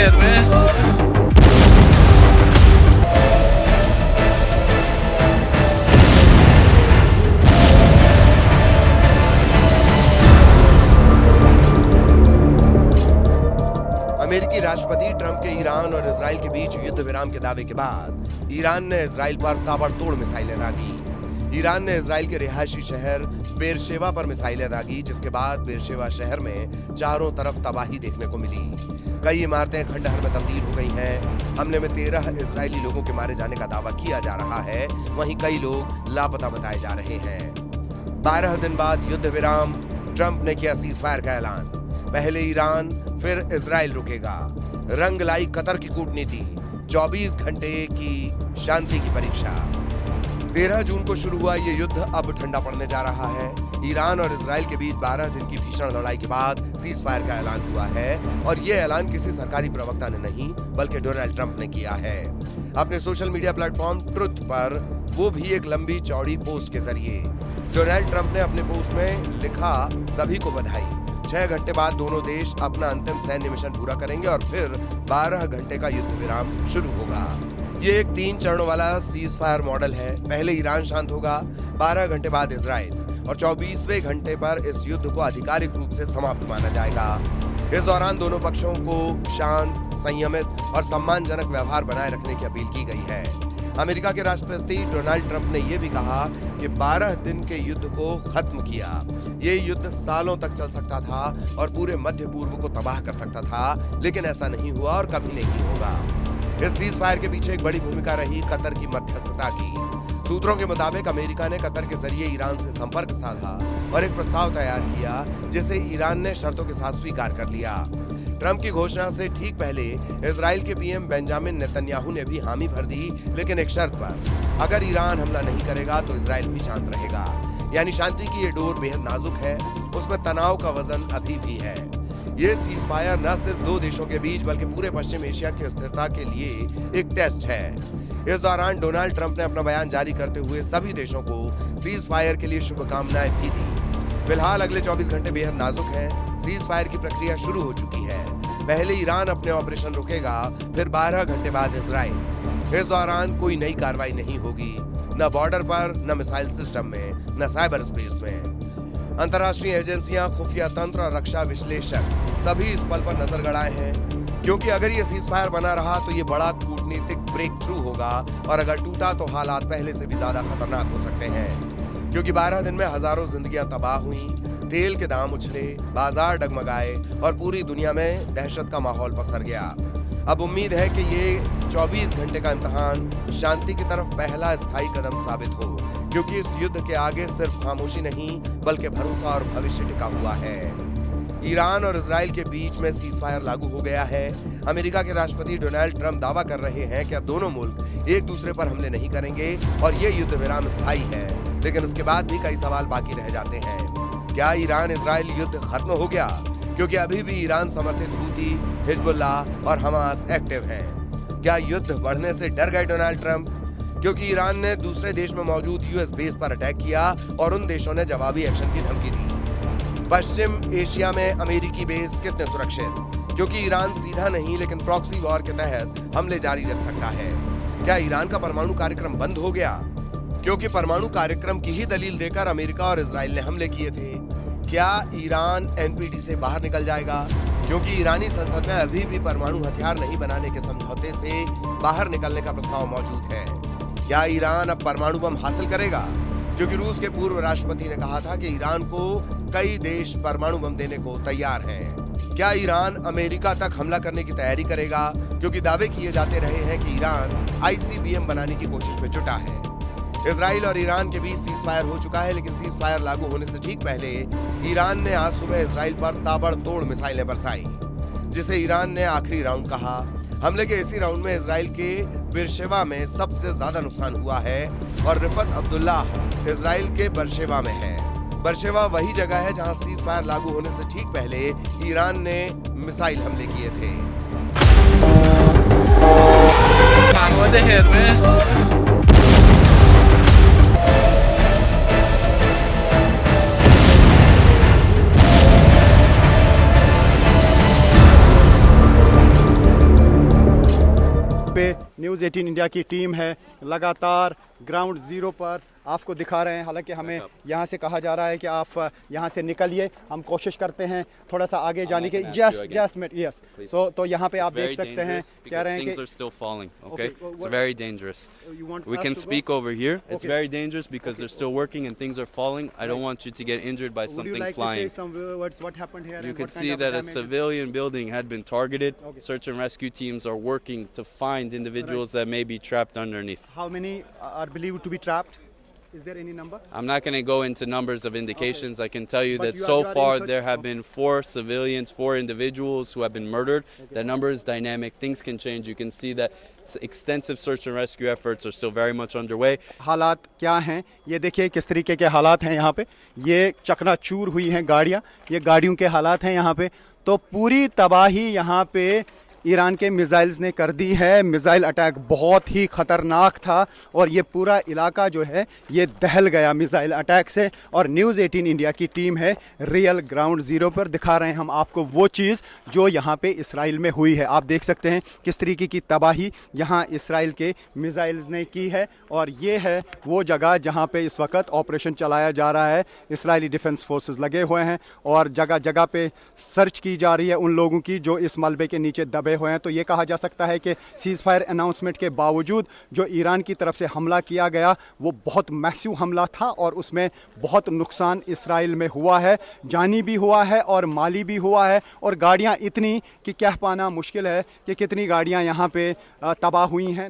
hit miss. अमेरिकी राष्ट्रपति Trump के ईरान और इजराइल के बीच युद्ध विराम के दावे के बाद ईरान ने इजराइल पर ताबड़तोड़ मिसाइलें दागी। ईरान ने इजराइल के रिहायशी शहर बेरशेवा पर मिसाइलें दागी, जिसके बाद बेरशेवा शहर में चारों तरफ तबाही देखने को मिली। कई इमारतें खंडहर में तब्दील हो गई हैं। हमले में 13 इजरायली लोगों के मारे जाने का दावा किया जा रहा है, वहीं कई लोग लापता बताए जा रहे हैं। 12 दिन बाद युद्ध विराम, ट्रंप ने किया सीजफायर का ऐलान। पहले ईरान फिर इजराइल रुकेगा। रंग लाई कतर की कूटनीति, 24 घंटे की शांति की परीक्षा। 13 जून को शुरू हुआ ये युद्ध अब ठंडा पड़ने जा रहा है। ईरान और इजराइल के बीच 12 दिन की भीषण लड़ाई के बाद सीजफायर का ऐलान हुआ है, और ये ऐलान किसी सरकारी प्रवक्ता ने नहीं बल्कि डोनाल्ड ट्रंप ने किया है। अपने सोशल मीडिया प्लेटफॉर्म ट्रुथ पर, वो भी एक लंबी चौड़ी पोस्ट के जरिए। डोनाल्ड ट्रंप ने अपने पोस्ट में लिखा, सभी को बधाई। 6 घंटे बाद दोनों देश अपना अंतिम सैन्य मिशन पूरा करेंगे और फिर 12 घंटे का युद्ध विराम शुरू होगा। ये एक 3 चरणों वाला सीज फायर मॉडल है। पहले ईरान शांत होगा, 12 घंटे बाद इजराइल, और 24वें घंटे पर इस युद्ध को आधिकारिक रूप से समाप्त माना जाएगा। इस दौरान दोनों पक्षों को शांत, संयमित और सम्मानजनक व्यवहार बनाए रखने की अपील की गई है। अमेरिका के राष्ट्रपति डोनाल्ड ट्रंप ने यह भी कहा कि 12 दिन के युद्ध को खत्म किया। ये युद्ध सालों तक चल सकता था और पूरे मध्य पूर्व को तबाह कर सकता था, लेकिन ऐसा नहीं हुआ और कभी नहीं होगा। इस सीज फायर के पीछे एक बड़ी भूमिका रही कतर की मध्यस्थता की। सूत्रों के मुताबिक अमेरिका ने कतर के जरिए ईरान से संपर्क साधा और एक प्रस्ताव तैयार किया, जिसे ईरान ने शर्तों के साथ स्वीकार कर लिया। ट्रंप की घोषणा से ठीक पहले इजराइल के पीएम बेंजामिन नेतन्याहू ने भी हामी भर दी, लेकिन एक शर्त पर, अगर ईरान हमला नहीं करेगा तो इजराइल भी शांत रहेगा। यानी शांति की ये डोर बेहद नाजुक है, उसमें तनाव का वजन अभी भी है। ये सीज फायर न सिर्फ 2 देशों के बीच बल्कि पूरे पश्चिम एशिया की स्थिरता के लिए एक टेस्ट है। इस दौरान डोनाल्ड ट्रंप ने अपना बयान जारी करते हुए सभी देशों को सीज फायर के लिए शुभकामनाएं भी दी। फिलहाल अगले 24 घंटे बेहद नाजुक है। सीज फायर की प्रक्रिया शुरू हो चुकी है। पहले ईरान अपने ऑपरेशन रुकेगा, फिर 12 घंटे बाद इजराइल। इस दौरान कोई नई कार्रवाई नहीं होगी, न बॉर्डर पर, न मिसाइल सिस्टम में, न साइबर स्पेस में। अंतर्राष्ट्रीय एजेंसियां, खुफिया तंत्र और रक्षा विश्लेषक सभी इस पल पर नजर गड़ाए हैं, क्योंकि अगर ये सीज फायर बना रहा तो ये बड़ा कूटनीतिक ब्रेक थ्रू होगा, और अगर टूटा तो हालात पहले से भी ज्यादा खतरनाक हो सकते हैं। क्योंकि 12 दिन में हजारों जिंदगियां तबाह हुई, तेल के दाम उछले, बाजार डगमगाए और पूरी दुनिया में दहशत का माहौल पसर गया। अब उम्मीद है कि ये 24 घंटे का इम्तिहान शांति की तरफ पहला स्थायी कदम साबित हो, क्योंकि इस युद्ध के आगे सिर्फ खामोशी नहीं बल्कि भरोसा और भविष्य टिका हुआ है। ईरान और इजराइल के बीच में सीज फायर लागू हो गया है। अमेरिका के राष्ट्रपति डोनाल्ड ट्रंप दावा कर रहे हैं कि अब दोनों मुल्क एक दूसरे पर हमले नहीं करेंगे और ये युद्ध विराम स्थायी है, लेकिन उसके बाद भी कई सवाल बाकी रह जाते हैं। क्या ईरान इजराइल युद्ध खत्म हो गया? क्योंकि अभी भी ईरान समर्थित हूती, हिजबुल्लाह और हमास एक्टिव हैं। क्या युद्ध बढ़ने से डर गए डोनाल्ड ट्रंप? क्योंकि ईरान ने दूसरे देश में मौजूद यूएस बेस पर अटैक किया और उन देशों ने जवाबी एक्शन की धमकी दी। पश्चिम एशिया में अमेरिकी बेस कितने सुरक्षित? क्योंकि ईरान सीधा नहीं लेकिन प्रॉक्सी वॉर के तहत हमले जारी रख सकता है। क्या ईरान का परमाणु कार्यक्रम बंद हो गया? क्योंकि परमाणु कार्यक्रम की ही दलील देकर अमेरिका और इजराइल ने हमले किए थे। क्या ईरान एनपीटी से बाहर निकल जाएगा? क्योंकि ईरानी संसद में अभी भी परमाणु हथियार नहीं बनाने के समझौते से बाहर निकलने का प्रस्ताव मौजूद है। क्या ईरान अब परमाणु बम हासिल करेगा? क्योंकि रूस के पूर्व राष्ट्रपति ने कहा था कि ईरान को कई देश परमाणु बम देने को तैयार हैं। क्या ईरान अमेरिका तक हमला करने की तैयारी करेगा? क्योंकि दावे किए जाते रहे हैं कि ईरान आईसीबीएम बनाने की कोशिश में जुटा है। इजराइल और ईरान के बीच सीज फायर हो चुका है, लेकिन सीज फायर लागू होने से ठीक पहले ईरान ने आज सुबह इजराइल पर ताबड़तोड़ मिसाइलें बरसाई, जिसे ईरान ने आखिरी राउंड कहा। हमले के इसी राउंड में इजराइल के बेरशेवा में सबसे ज्यादा नुकसान हुआ है और रिफत अब्दुल्लाह इजराइल के बेरशेवा में है। बेरशेवा वही जगह है जहां सीज फायर लागू होने से ठीक पहले ईरान ने मिसाइल हमले किए थे। पे न्यूज़ 18 इंडिया की टीम है, लगातार ग्राउंड ज़ीरो पर आपको दिखा रहे हैं। हालांकि हमें यहाँ से कहा जा रहा है कि आप यहाँ से निकलिए, हम कोशिश करते हैं थोड़ा सा आगे जाने की। Just minute, yes. सो तो यहाँ पे आप देख सकते हैं, कह रहे हैं कि things are still falling. Okay, it's very dangerous. We can speak over here. It's very dangerous because they're still working and things are falling. I don't want you to get injured by would you something like flying. to say some words what happened here? You and can what kind see of that a damage? civilian building had been targeted. Search and rescue teams are working to find individuals that may be trapped underneath. How many are believed to be trapped? Is there any number? I'm not going to go into numbers of indications. I can tell you But that you so are in far such- there have been 4 civilians, 4 individuals who have been murdered. That number is dynamic. Things can change. You can see that extensive search and rescue efforts are still very much underway. हालात क्या हैं ये देखिए, किस तरीके के हालात हैं यहाँ पे। ये चकनाचूर हुई हैं गाड़ियाँ, ये गाड़ियों के हालात हैं यहाँ पे। तो पूरी तबाही यहाँ पे ईरान के मिसाइल्स ने कर दी है। मिसाइल अटैक बहुत ही ख़तरनाक था और ये पूरा इलाका जो है ये दहल गया मिसाइल अटैक से। और न्यूज़ 18 इंडिया की टीम है रियल ग्राउंड ज़ीरो पर, दिखा रहे हैं हम आपको वो चीज़ जो यहाँ पे इसराइल में हुई है। आप देख सकते हैं किस तरीके की तबाही यहाँ इसराइल के मिसाइल्स ने की है। और ये है वो जगह जहाँ पे इस वक्त ऑपरेशन चलाया जा रहा है। इसराइली डिफेंस फोर्सेस लगे हुए हैं और जगह जगह पे सर्च की जा रही है उन लोगों की जो इस मलबे के नीचे दबे हुए हैं। तो ये कहा जा सकता है कि सीज फायर अनाउंसमेंट के बावजूद जो ईरान की तरफ से हमला किया गया वो बहुत मैसिव हमला था और उसमें बहुत नुकसान इसराइल में हुआ है, जानी भी हुआ है और माली भी हुआ है। और गाड़ियां इतनी कि कह पाना मुश्किल है कि कितनी गाड़ियां यहाँ पे तबाह हुई हैं।